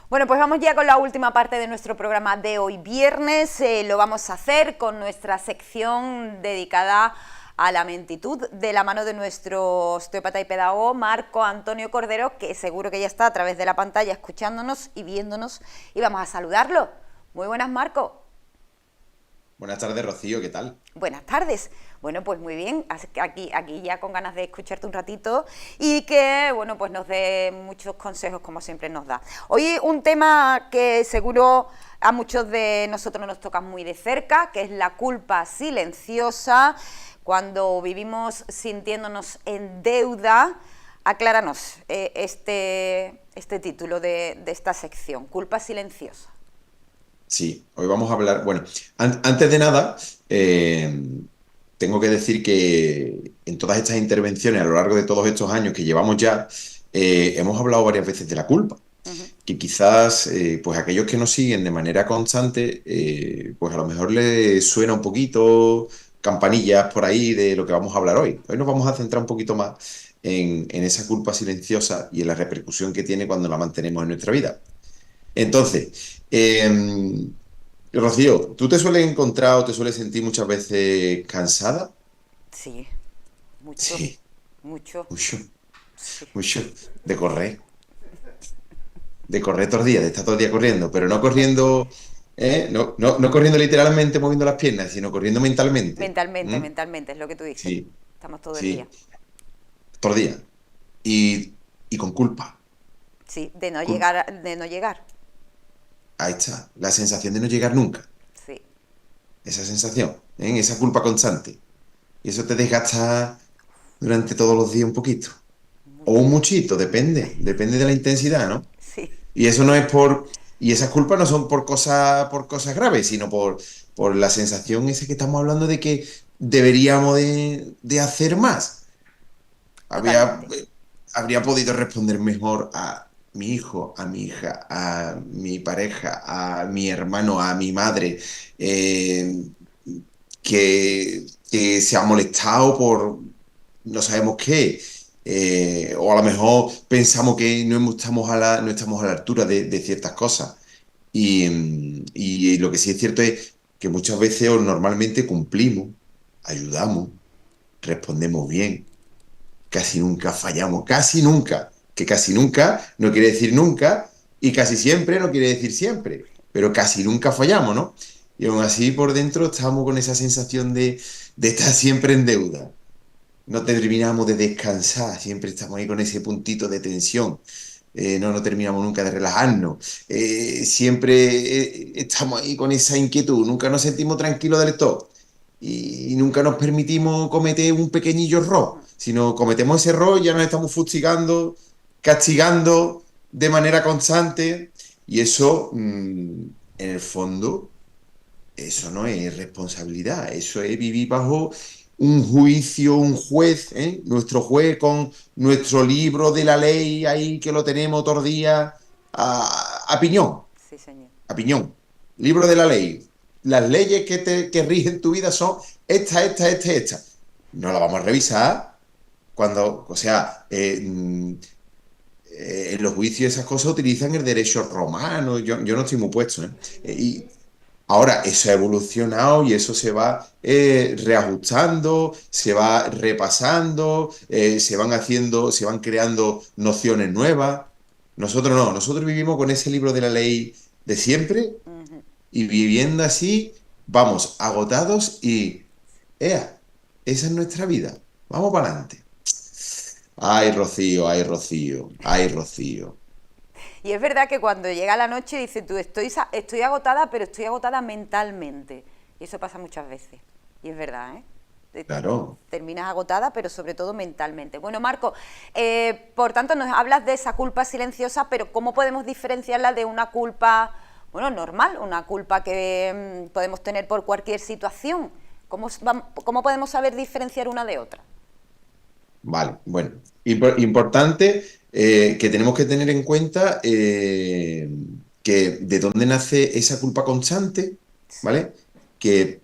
Bueno, pues vamos ya con la última parte de nuestro programa de hoy viernes. Lo vamos a hacer con nuestra sección dedicada a la mentitud, de la mano de nuestro osteópata y pedagogo Marco Antonio Cordero, que seguro que ya está a través de la pantalla escuchándonos y viéndonos, y vamos a saludarlo. Muy buenas, Marco. Buenas tardes, Rocío, ¿qué tal? Buenas tardes. Bueno, pues muy bien, aquí ya con ganas de escucharte un ratito y que, bueno, pues nos dé muchos consejos como siempre nos da. Hoy un tema que seguro a muchos de nosotros nos toca muy de cerca, que es la culpa silenciosa, cuando vivimos sintiéndonos en deuda. Acláranos este título de esta sección, culpa silenciosa. Sí, hoy vamos a hablar. Bueno, antes de nada, tengo que decir que en todas estas intervenciones a lo largo de todos estos años que llevamos ya, hemos hablado varias veces de la culpa. Uh-huh. Que quizás, pues aquellos que nos siguen de manera constante, pues a lo mejor les suena un poquito campanillas por ahí de lo que vamos a hablar hoy. Hoy nos vamos a centrar un poquito más en esa culpa silenciosa y en la repercusión que tiene cuando la mantenemos en nuestra vida. Entonces, Rocío, ¿tú te sueles encontrar o te sueles sentir muchas veces cansada? Sí, mucho, Sí, mucho, mucho, sí. mucho. De correr, de correr todos los días, de estar todo el día corriendo, pero no corriendo, no corriendo literalmente moviendo las piernas, sino corriendo mentalmente. Mentalmente, ¿Mm? mentalmente, es lo que tú dices. Sí, Estamos todo el día. sí, todos los días. Y con culpa. Sí, Cul- de no llegar. Ahí está, la sensación de no llegar nunca. Sí, Esa sensación, esa culpa constante. Y eso te desgasta durante todos los días un poquito. O mucho. un muchito, depende de la intensidad, ¿no? Sí, Y eso no es y esas culpas no son por cosas graves, sino por la sensación esa que estamos hablando de que deberíamos de hacer más. Había, totalmente. habría podido responder mejor a mi hijo, a mi hija, a mi pareja, a mi hermano, a mi madre, eh, que se ha molestado por no sabemos qué. O a lo mejor pensamos que no estamos a la altura de ciertas cosas. Y lo que sí es cierto es que muchas veces o normalmente cumplimos, ayudamos, respondemos bien, casi nunca fallamos, casi nunca, que casi nunca no quiere decir nunca y casi siempre no quiere decir siempre, pero casi nunca fallamos, ¿no? Y aún así por dentro estamos con esa sensación de estar siempre en deuda. No terminamos de descansar, siempre estamos ahí con ese puntito de tensión. No terminamos nunca de relajarnos. Siempre estamos ahí con esa inquietud, nunca nos sentimos tranquilos del todo. Y nunca nos permitimos cometer un pequeñillo error, sino cometemos ese error y ya nos estamos fustigando, castigando de manera constante. Y eso, en el fondo, eso no es responsabilidad, eso es vivir bajo un juicio, un juez, ¿eh? Nuestro juez con nuestro libro de la ley ahí que lo tenemos todos los días a piñón, Sí, señor. a piñón. Libro de la ley. Las leyes que rigen tu vida son esta. No la vamos a revisar cuando, o sea, en los juicios esas cosas utilizan el derecho romano, yo no estoy muy puesto, ¿eh? Y ahora, eso ha evolucionado y eso se va reajustando, se va repasando, se van creando nociones nuevas. Nosotros no, nosotros vivimos con ese libro de la ley de siempre Uh-huh. y viviendo así, vamos agotados y, ¡ea! Esa es nuestra vida. Vamos para adelante. Ay, Rocío, ay, Rocío, ay, Rocío. Y es verdad que cuando llega la noche dices tú, estoy agotada, pero estoy agotada mentalmente. Y eso pasa muchas veces. Y es verdad, ¿eh? Te- Claro. Terminas agotada, pero sobre todo mentalmente. Bueno, Marco, por tanto nos hablas de esa culpa silenciosa, pero ¿cómo podemos diferenciarla de una culpa, bueno, normal, una culpa que podemos tener por cualquier situación? ¿Cómo podemos saber diferenciar una de otra? Vale, bueno, importante que tenemos que tener en cuenta que de dónde nace esa culpa constante, Sí, ¿vale? Que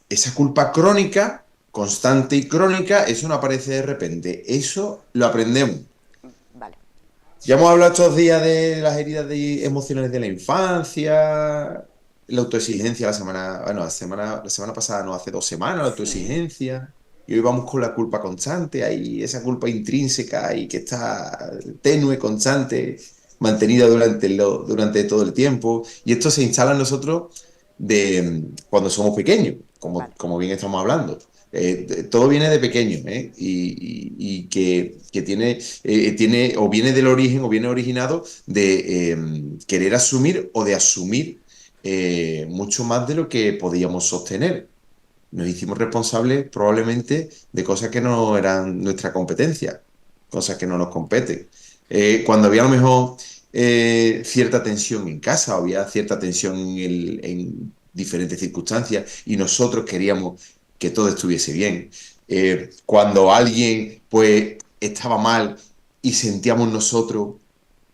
esa culpa crónica, constante y crónica, eso no aparece de repente, eso lo aprendemos. vale. Ya hemos hablado estos días de las heridas emocionales de la infancia, la autoexigencia la semana pasada, no, hace 2 semanas, la Sí, autoexigencia. Y hoy vamos con la culpa constante, ahí esa culpa intrínseca y que está tenue, constante, mantenida durante todo el tiempo. Y esto se instala en nosotros cuando somos pequeños, vale. como bien estamos hablando. Todo viene de pequeño, ¿eh? Y que tiene o viene del origen o viene originado de querer asumir o de asumir mucho más de lo que podíamos sostener. Nos hicimos responsables probablemente de cosas que no eran nuestra competencia, cosas que no nos competen. Cuando había a lo mejor cierta tensión en casa, o había cierta tensión en diferentes circunstancias y nosotros queríamos que todo estuviese bien. Cuando alguien pues estaba mal y sentíamos nosotros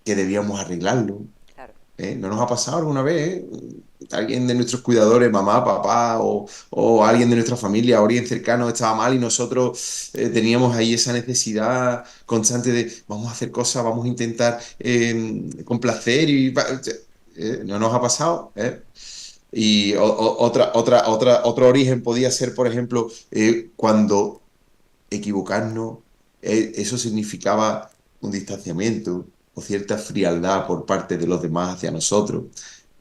que debíamos arreglarlo. Claro. ¿No nos ha pasado alguna vez? Alguien de nuestros cuidadores, mamá, papá o alguien de nuestra familia, alguien cercano estaba mal y nosotros teníamos ahí esa necesidad constante de vamos a hacer cosas, vamos a intentar complacer no nos ha pasado, ¿eh? Y otro origen podía ser, por ejemplo, cuando equivocarnos, eso significaba un distanciamiento o cierta frialdad por parte de los demás hacia nosotros.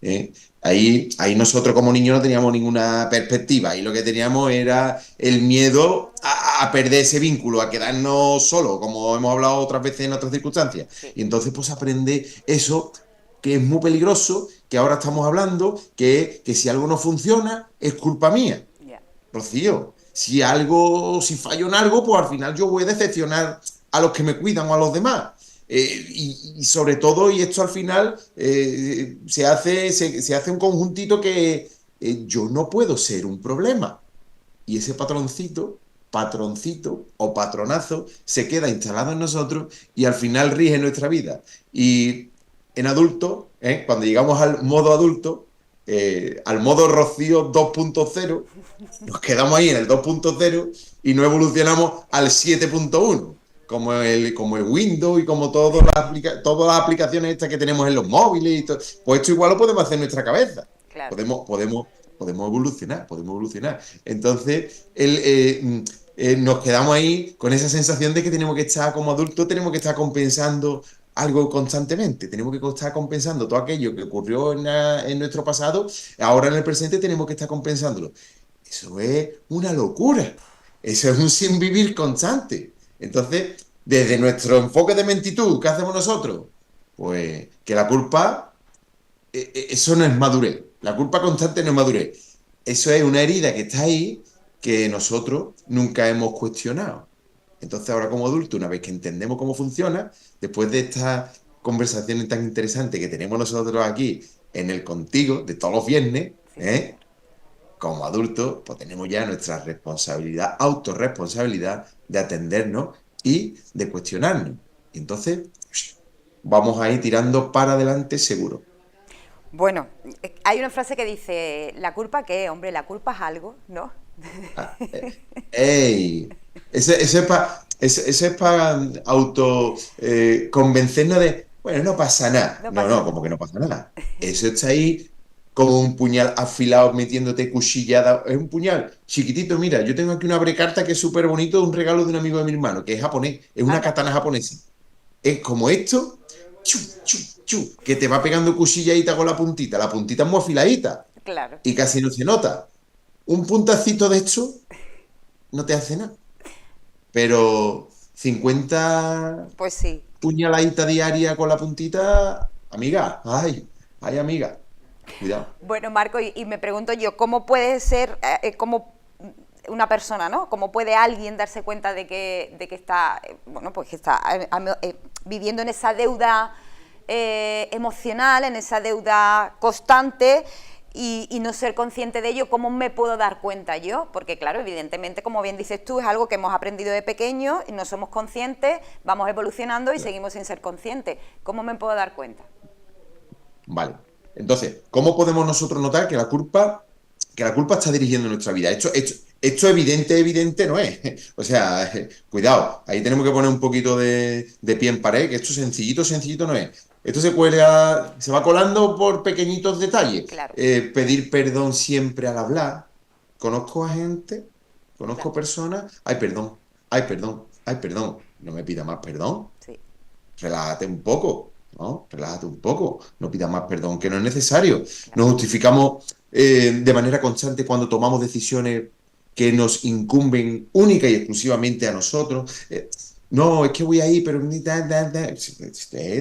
¿Eh? Ahí nosotros como niños no teníamos ninguna perspectiva y lo que teníamos era el miedo a perder ese vínculo, a quedarnos solos, como hemos hablado otras veces en otras circunstancias. Sí, Y entonces pues aprende eso que es muy peligroso, que ahora estamos hablando, que si algo no funciona es culpa mía. ya. Rocío, si fallo en algo, pues al final yo voy a decepcionar a los que me cuidan o a los demás. Y sobre todo, y esto al final se hace un conjuntito que yo no puedo ser un problema. Y ese patroncito o patronazo se queda instalado en nosotros y al final rige nuestra vida. Y en adulto, cuando llegamos al modo adulto, al modo Rocío 2.0, nos quedamos ahí en el 2.0 y no evolucionamos al 7.1, como el Windows y como todas las aplicaciones estas que tenemos en los móviles. Y todo. Pues esto igual lo podemos hacer en nuestra cabeza. Claro. Podemos evolucionar, podemos evolucionar. Entonces, nos quedamos ahí con esa sensación de que tenemos que estar, como adultos, tenemos que estar compensando algo constantemente, tenemos que estar compensando todo aquello que ocurrió en nuestro pasado, ahora en el presente tenemos que estar compensándolo. Eso es una locura, eso es un sin vivir constante. Entonces, desde nuestro enfoque de mentitud, ¿qué hacemos nosotros? Pues que la culpa eso no es madurez. La culpa constante no es madurez. Eso es una herida que está ahí que nosotros nunca hemos cuestionado. Entonces ahora como adultos, una vez que entendemos cómo funciona, después de estas conversaciones tan interesantes que tenemos nosotros aquí en el Contigo, de todos los viernes, Sí, señor. como adultos, pues tenemos ya nuestra responsabilidad, autorresponsabilidad de atendernos y de cuestionarnos. Y entonces vamos a ir tirando para adelante seguro. Bueno, hay una frase que dice, ¿la culpa qué? Hombre, la culpa es algo, ¿no? Ah, ¡ey! Ese es para auto convencernos de, bueno, no pasa nada. No No, pasa no, nada. como que no pasa nada. Eso está ahí como un puñal afilado metiéndote cuchillada. Es un puñal chiquitito. Mira, yo tengo aquí una brecarta que es súper bonito, un regalo de un amigo de mi hermano, que es japonés, es una Anda, katana japonesa. Es como esto, chu, chu, chu, que te va pegando cuchilladita con la puntita. La puntita es muy afiladita claro. y casi no se nota. Un puntacito de esto no te hace nada. Pero 50 Pues sí. puñaladitas diarias con la puntita, amiga, ay, amiga, cuidado. Bueno, Marco, y me pregunto yo, ¿cómo puede ser, cómo una persona, ¿no? ¿Cómo puede alguien darse cuenta de que está, bueno, pues que está viviendo en esa deuda emocional, en esa deuda constante y no ser consciente de ello? ¿Cómo me puedo dar cuenta yo? Porque claro, evidentemente, como bien dices tú, es algo que hemos aprendido de pequeño y no somos conscientes, vamos evolucionando y seguimos sin ser conscientes. ¿Cómo me puedo dar cuenta? Vale. Entonces, ¿cómo podemos nosotros notar que la culpa está dirigiendo nuestra vida? Esto evidente no es. O sea, cuidado, ahí tenemos que poner un poquito de pie en pared, que esto sencillito no es. Esto se cuelga, se va colando por pequeñitos detalles. Claro, Pedir perdón siempre al hablar. Conozco a gente, claro, conozco personas, ay, perdón, ay, perdón, ay, perdón. No me pida más perdón. sí, Relájate un poco, ¿no? Relájate un poco. No pidas más perdón que no es necesario. claro, Nos justificamos de manera constante cuando tomamos decisiones que nos incumben única y exclusivamente a nosotros. No, es que voy ahí, pero...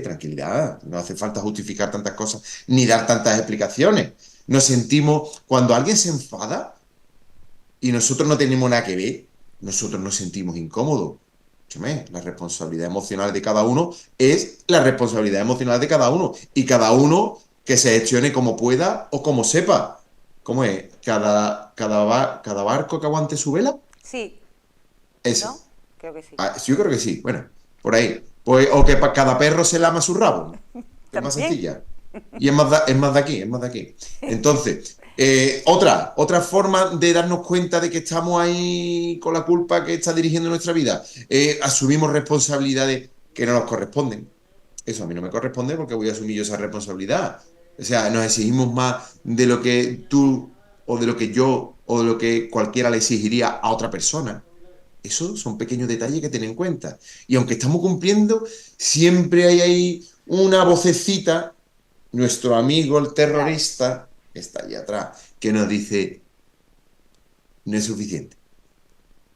tranquilidad, no hace falta justificar tantas cosas ni dar tantas explicaciones. Nos sentimos, cuando alguien se enfada y nosotros no tenemos nada que ver, nosotros nos sentimos incómodos. Escúchame, la responsabilidad emocional de cada uno es la responsabilidad emocional de cada uno. Y cada uno que se gestione como pueda o como sepa. ¿Cómo es? Cada barco que aguante su vela. sí, Eso. ¿no? Creo que sí. Ah, yo creo que sí. Bueno, por ahí. Pues, o que cada perro se lama su rabo. Es más También, sencilla. Y es más de aquí, es más de aquí. Entonces, otra forma de darnos cuenta de que estamos ahí con la culpa que está dirigiendo nuestra vida. Asumimos responsabilidades que no nos corresponden. Eso a mí no me corresponde porque voy a asumir yo esa responsabilidad. O sea, nos exigimos más de lo que tú o de lo que yo o de lo que cualquiera le exigiría a otra persona. Esos son pequeños detalles que tener en cuenta. Y aunque estamos cumpliendo, siempre hay ahí una vocecita, nuestro amigo el claro, terrorista, que está allá atrás, que nos dice, no es suficiente.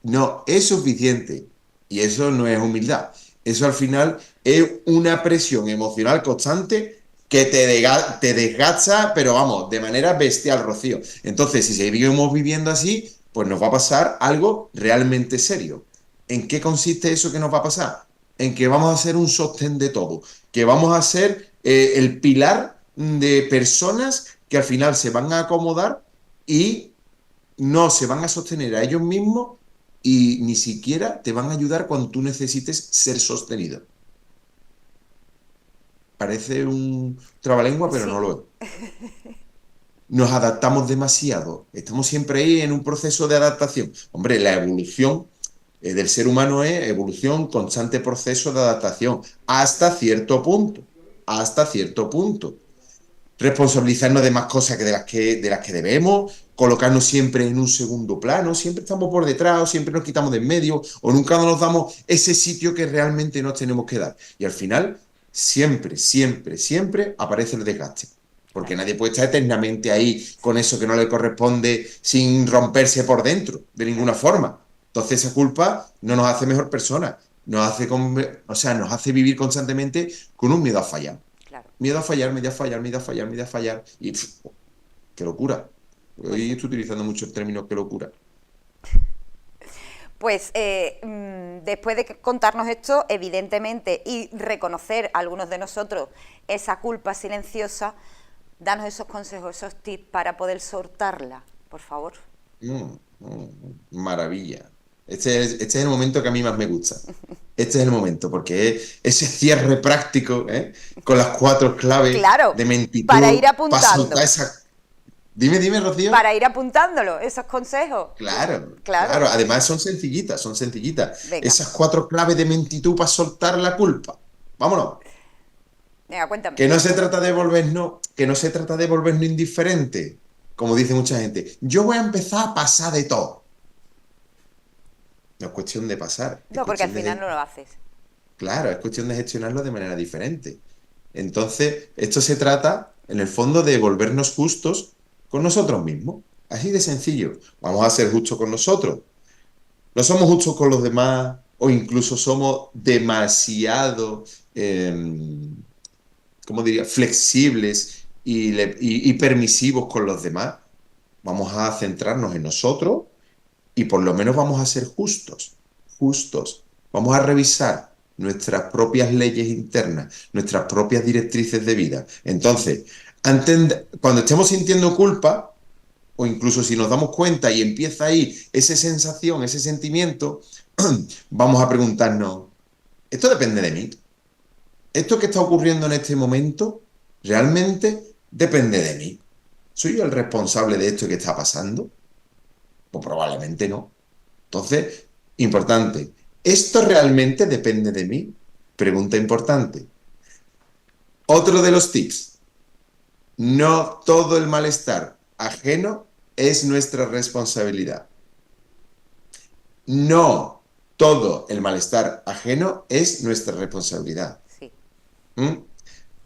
No es suficiente. Y eso no es humildad. Eso al final es una presión emocional constante que te desgasta, pero vamos, de manera bestial, Rocío. Entonces, si seguimos viviendo así, pues nos va a pasar algo realmente serio. ¿En qué consiste eso que nos va a pasar? En que vamos a ser un sostén de todo, que vamos a ser el pilar de personas que al final se van a acomodar y no se van a sostener a ellos mismos y ni siquiera te van a ayudar cuando tú necesites ser sostenido. Parece un trabalengua, pero no sí, lo es. Nos adaptamos demasiado. Estamos siempre ahí en un proceso de adaptación. Hombre, la evolución del ser humano es evolución, constante proceso de adaptación, hasta cierto punto. Hasta cierto punto. Responsabilizarnos de más cosas que de las que debemos, colocarnos siempre en un segundo plano, siempre estamos por detrás, o siempre nos quitamos de en medio, o nunca nos damos ese sitio que realmente nos tenemos que dar. Y al final, siempre aparece el desgaste. Porque claro, nadie puede estar eternamente ahí con eso que no le corresponde sin romperse por dentro, de ninguna claro, forma. Entonces esa culpa no nos hace mejor persona, nos hace vivir constantemente con un miedo a fallar. claro, Miedo a fallar, miedo a fallar, miedo a fallar, miedo a fallar. Y qué locura. pues Hoy sí. estoy utilizando mucho el término qué locura. Pues después de contarnos esto, evidentemente, y reconocer a algunos de nosotros esa culpa silenciosa, danos esos consejos, esos tips para poder soltarla, por favor. Maravilla. Este es el momento que a mí más me gusta. Este es el momento, porque es ese cierre práctico, ¿eh? Con las 4 claves Claro, de para ir mentitud para soltar apuntando, esa... Dime, Rocío. para ir apuntándolo, esos consejos. Claro, Claro, claro. Además son sencillitas, son sencillitas. venga, Esas 4 claves de mentitud para soltar la culpa. Vámonos. venga, cuéntame. Que no se trata de volvernos indiferente, como dice mucha gente. Yo voy a empezar a pasar de todo. No es cuestión de pasar, es No, porque al cuestión final no lo haces. claro, es cuestión de gestionarlo de manera diferente. Entonces, esto se trata, en el fondo, de volvernos justos con nosotros mismos. Así de sencillo. Vamos a ser justos con nosotros. No somos justos con los demás o incluso somos demasiado, ¿cómo diría?, flexibles y permisivos con los demás. Vamos a centrarnos en nosotros y por lo menos vamos a ser justos, justos. Vamos a revisar nuestras propias leyes internas, nuestras propias directrices de vida. Entonces, cuando estemos sintiendo culpa, o incluso si nos damos cuenta y empieza ahí esa sensación, ese sentimiento, vamos a preguntarnos, ¿esto depende de mí? ¿Esto que está ocurriendo en este momento realmente depende de mí? ¿Soy yo el responsable de esto que está pasando? Pues probablemente no. Entonces, importante. ¿Esto realmente depende de mí? Pregunta importante. Otro de los tips. No todo el malestar ajeno es nuestra responsabilidad. No todo el malestar ajeno es nuestra responsabilidad. Sí. ¿Mm?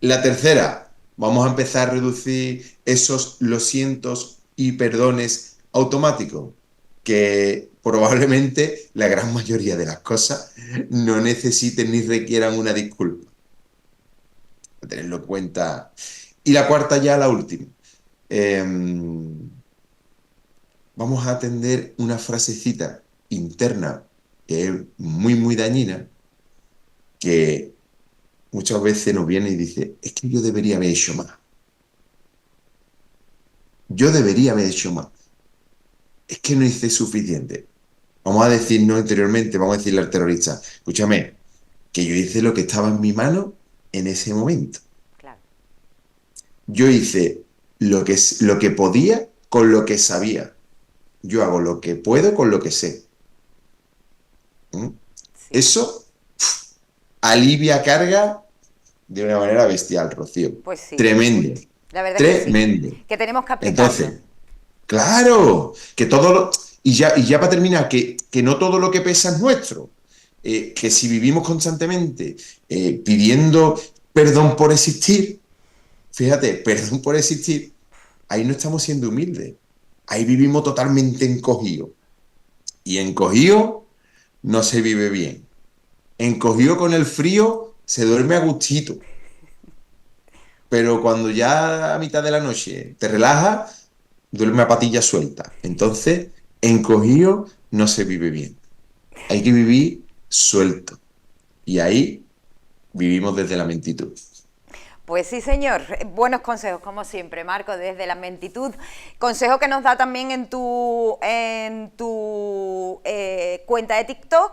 La tercera, vamos a empezar a reducir esos lo sientos y perdones automáticos, que probablemente la gran mayoría de las cosas no necesiten ni requieran una disculpa. A tenerlo en cuenta. Y la cuarta ya, la última. Eh, Vamos a atender una frasecita interna que es muy, muy dañina, que muchas veces nos viene y dice, es que yo debería haber hecho más. Yo debería haber hecho más. Es que no hice suficiente. Vamos a decirnos interiormente, vamos a decirle al terrorista, escúchame, que yo hice lo que estaba en mi mano en ese momento. Claro. Yo hice lo que podía con lo que sabía. Yo hago lo que puedo con lo que sé. ¿Mm? Sí. Eso alivia carga de una manera bestial, Rocío. Pues sí. Tremendo. La verdad es que Tremendo. sí. Que tenemos que aplicarlo. Entonces, claro, que todo lo... Y ya para terminar, que no todo lo que pesa es nuestro. Que si vivimos constantemente pidiendo perdón por existir, fíjate, perdón por existir, ahí no estamos siendo humildes. Ahí vivimos totalmente encogidos. Y encogido no se vive bien. Encogido con el frío se duerme a gustito. Pero cuando ya a mitad de la noche te relajas, duerme a patilla suelta. Entonces, encogido no se vive bien. Hay que vivir suelto. Y ahí vivimos desde la mentitud. Pues sí, señor. Buenos consejos, como siempre, Marco, desde la mentitud. Consejo que nos da también en tu cuenta de TikTok,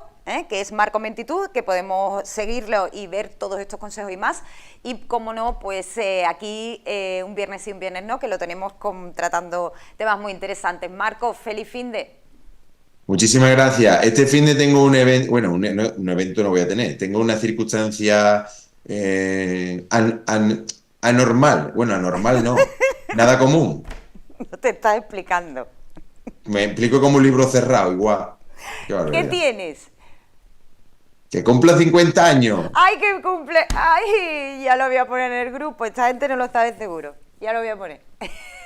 que es Marco Mentitud, que podemos seguirlo y ver todos estos consejos y más. Y como no, pues aquí un viernes sí, un viernes no, que lo tenemos tratando temas muy interesantes. Marco, feliz fin de... Muchísimas gracias. Este fin de tengo un evento, bueno, un evento no voy a tener, tengo una circunstancia anormal. Bueno, anormal no, nada común. No te estás explicando. Me explico como un libro cerrado, igual. ¿Qué tienes? Que cumpla 50 años. ¡Ay, que cumple! ¡Ay! Ya lo voy a poner en el grupo. Esta gente no lo sabe seguro. Ya lo voy a poner.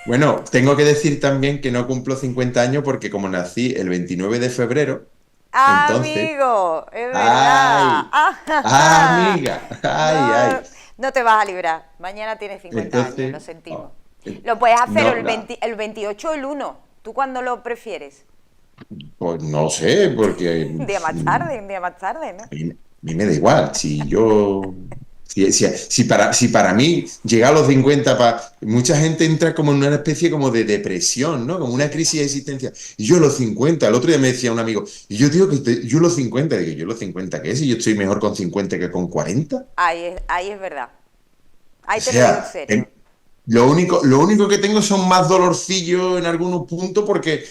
Bueno, tengo que decir también que no cumplo 50 años porque como nací el 29 de febrero, entonces... ¡Amigo! ¡Es verdad! ¡Ay! ¡Amiga! ¡Ay, ay! No te vas a librar. Mañana tienes 50 años, lo sentimos. Oh, Lo puedes hacer no, el 28 o el 1. ¿Tú cuándo lo prefieres? pues no sé, porque... Un día más tarde, ¿no? A mí me da igual, si yo... Si para mí llegar a los 50, mucha gente entra como en una especie como de depresión, ¿no? Como una crisis de existencia. Y yo a los 50, el otro día me decía un amigo, y yo digo que yo a los 50, digo, ¿yo a los 50 qué es? ¿Y yo estoy mejor con 50 que con 40? Ahí es verdad. Ahí O te lo digo sea, en serio. lo único que tengo son más dolorcillos en algunos puntos porque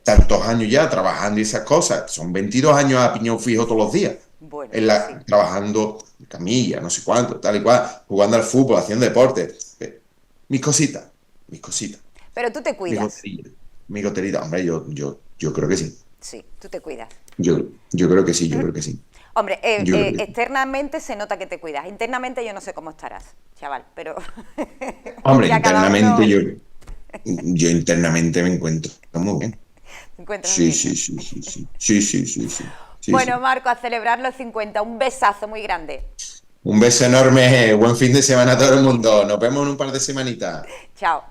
tantos años ya trabajando y esas cosas, son 22 años a piñón fijo todos los días. Bueno, sí. Trabajando en camilla, no sé cuánto, tal y cual, jugando al fútbol, haciendo deporte. Mis cositas. Pero tú te cuidas. Mi goterita. Hombre, yo creo que sí. Sí, tú te cuidas. Yo creo que sí, yo creo que sí. Hombre, Yo creo que sí. externamente se nota que te cuidas. Internamente yo no sé cómo estarás, chaval, pero... Hombre, ya cada internamente uno yo internamente me encuentro muy bien. te encuentras Sí, bien. sí. Bueno, Marco, a celebrar los 50. Un besazo muy grande. Un beso enorme, buen fin de semana a todo el mundo. Nos vemos en un par de semanitas. Chao.